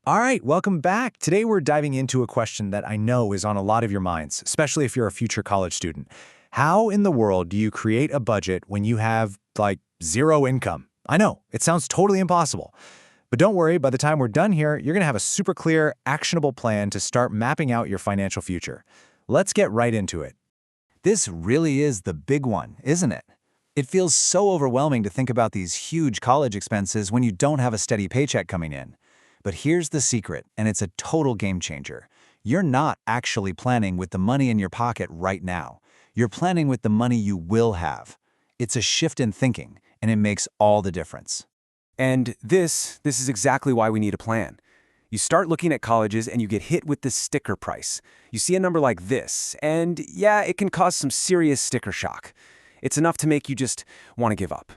All right, welcome back. Today we're diving into a question that I know is on a lot of your minds, especially if you're a future college student. How in the world do you create a budget when you have, like, zero income? I know, it sounds totally impossible. But don't worry, by the time we're done here, you're going to have a super clear, actionable plan to start mapping out your financial future. Let's get right into it. This really is the big one, isn't it? It feels so overwhelming to think about these huge college expenses when you don't have a steady paycheck coming in. But here's the secret, and it's a total game changer. You're not actually planning with the money in your pocket right now. You're planning with the money you will have. It's a shift in thinking, and it makes all the difference. And this is exactly why we need a plan. You start looking at colleges and you get hit with this sticker price. You see a number like this, and yeah, it can cause some serious sticker shock. It's enough to make you just want to give up.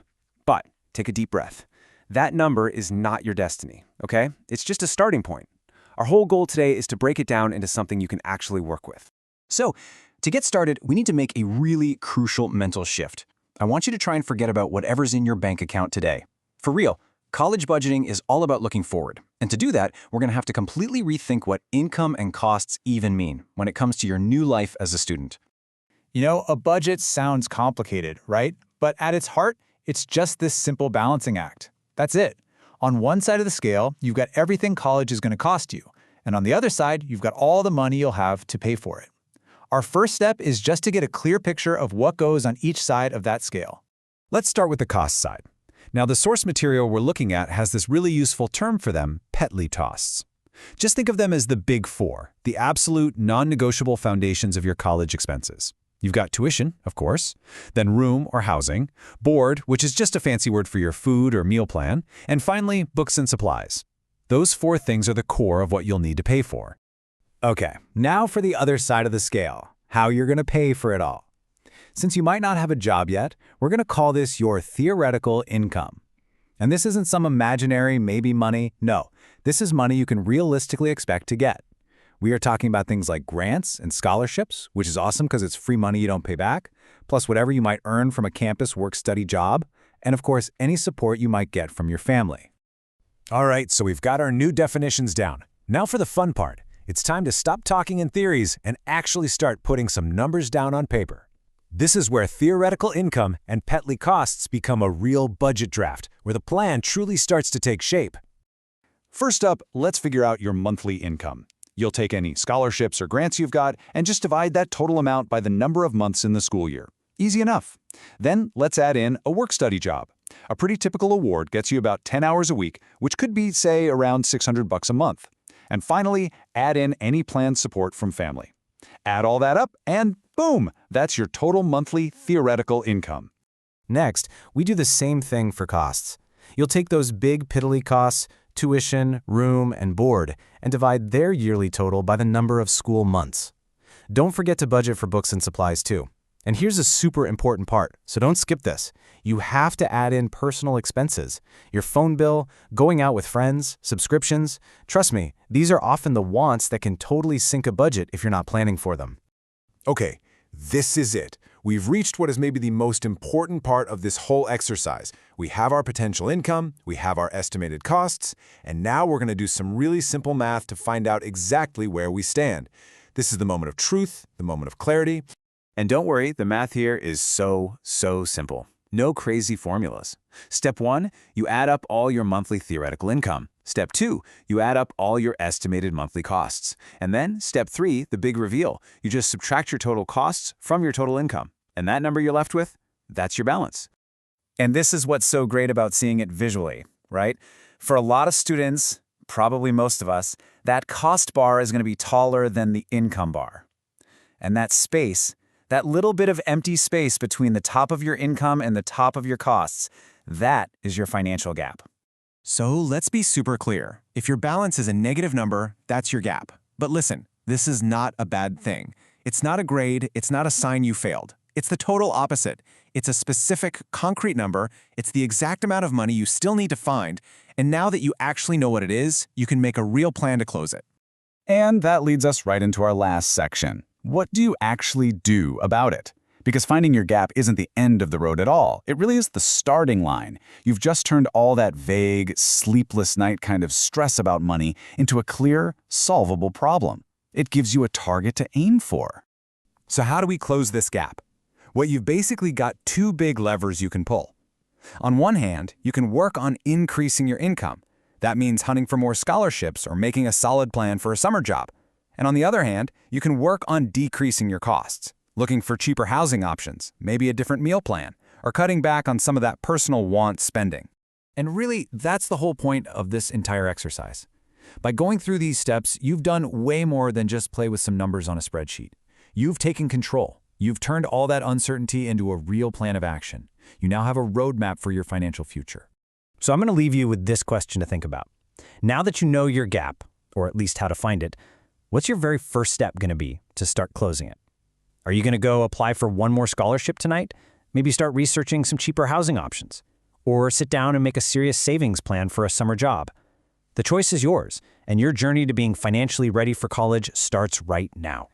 But take a deep breath. That number is not your destiny, okay? It's just a starting point. Our whole goal today is to break it down into something you can actually work with. So, to get started, we need to make a really crucial mental shift. I want you to try and forget about whatever's in your bank account today. For real, college budgeting is all about looking forward. And to do that, we're going to have to completely rethink what income and costs even mean when it comes to your new life as a student. You know, a budget sounds complicated, right? But at its heart, it's just this simple balancing act. That's it. On one side of the scale, you've got everything college is going to cost you. And on the other side, you've got all the money you'll have to pay for it. Our first step is just to get a clear picture of what goes on each side of that scale. Let's start with the cost side. Now, the source material we're looking at has this really useful term for them, Petley costs. Just think of them as the big four, the absolute non-negotiable foundations of your college expenses. You've got tuition, of course, then room or housing, board, which is just a fancy word for your food or meal plan, and finally, books and supplies. Those four things are the core of what you'll need to pay for. Okay, now for the other side of the scale, how you're going to pay for it all. Since you might not have a job yet, we're going to call this your theoretical income. And this isn't some imaginary maybe money. No, this is money you can realistically expect to get. We are talking about things like grants and scholarships, which is awesome because it's free money you don't pay back, plus whatever you might earn from a campus work-study job, and of course, any support you might get from your family. All right, so we've got our new definitions down. Now for the fun part. It's time to stop talking in theories and actually start putting some numbers down on paper. This is where theoretical income and Petley costs become a real budget draft, where the plan truly starts to take shape. First up, let's figure out your monthly income. You'll take any scholarships or grants you've got and just divide that total amount by the number of months in the school year. Easy enough. Then let's add in a work-study job. A pretty typical award gets you about 10 hours a week, which could be, say, around $600 a month. And finally, add in any planned support from family. Add all that up and boom, that's your total monthly theoretical income. Next, we do the same thing for costs. You'll take those big piddly costs, tuition, room, and board, and divide their yearly total by the number of school months. Don't forget to budget for books and supplies too. And here's a super important part, so don't skip this. You have to add in personal expenses. Your phone bill, going out with friends, subscriptions. Trust me, these are often the wants that can totally sink a budget if you're not planning for them. Okay, this is it. We've reached what is maybe the most important part of this whole exercise. We have our potential income, we have our estimated costs, and now we're going to do some really simple math to find out exactly where we stand. This is the moment of truth, the moment of clarity. And don't worry, the math here is so simple. No crazy formulas. Step 1, you add up all your monthly theoretical income. Step 2, you add up all your estimated monthly costs. And then step 3, the big reveal. You just subtract your total costs from your total income. And that number you're left with, that's your balance. And this is what's so great about seeing it visually, right? For a lot of students, probably most of us, that cost bar is going to be taller than the income bar. And that space, that little bit of empty space between the top of your income and the top of your costs, that is your financial gap. So let's be super clear. If your balance is a negative number, that's your gap. But listen, this is not a bad thing. It's not a grade, it's not a sign you failed. It's the total opposite. It's a specific, concrete number, it's the exact amount of money you still need to find, and now that you actually know what it is, you can make a real plan to close it. And that leads us right into our last section. What do you actually do about it? Because finding your gap isn't the end of the road at all. It really is the starting line. You've just turned all that vague, sleepless night kind of stress about money into a clear, solvable problem. It gives you a target to aim for. So how do we close this gap? Well, you've basically got two big levers you can pull. On one hand, you can work on increasing your income. That means hunting for more scholarships or making a solid plan for a summer job. And on the other hand, you can work on decreasing your costs, looking for cheaper housing options, maybe a different meal plan, or cutting back on some of that personal want spending. And really, that's the whole point of this entire exercise. By going through these steps, you've done way more than just play with some numbers on a spreadsheet. You've taken control. You've turned all that uncertainty into a real plan of action. You now have a roadmap for your financial future. So I'm going to leave you with this question to think about. Now that you know your gap, or at least how to find it, what's your very first step going to be to start closing it? Are you going to go apply for one more scholarship tonight? Maybe start researching some cheaper housing options? Or sit down and make a serious savings plan for a summer job? The choice is yours, and your journey to being financially ready for college starts right now.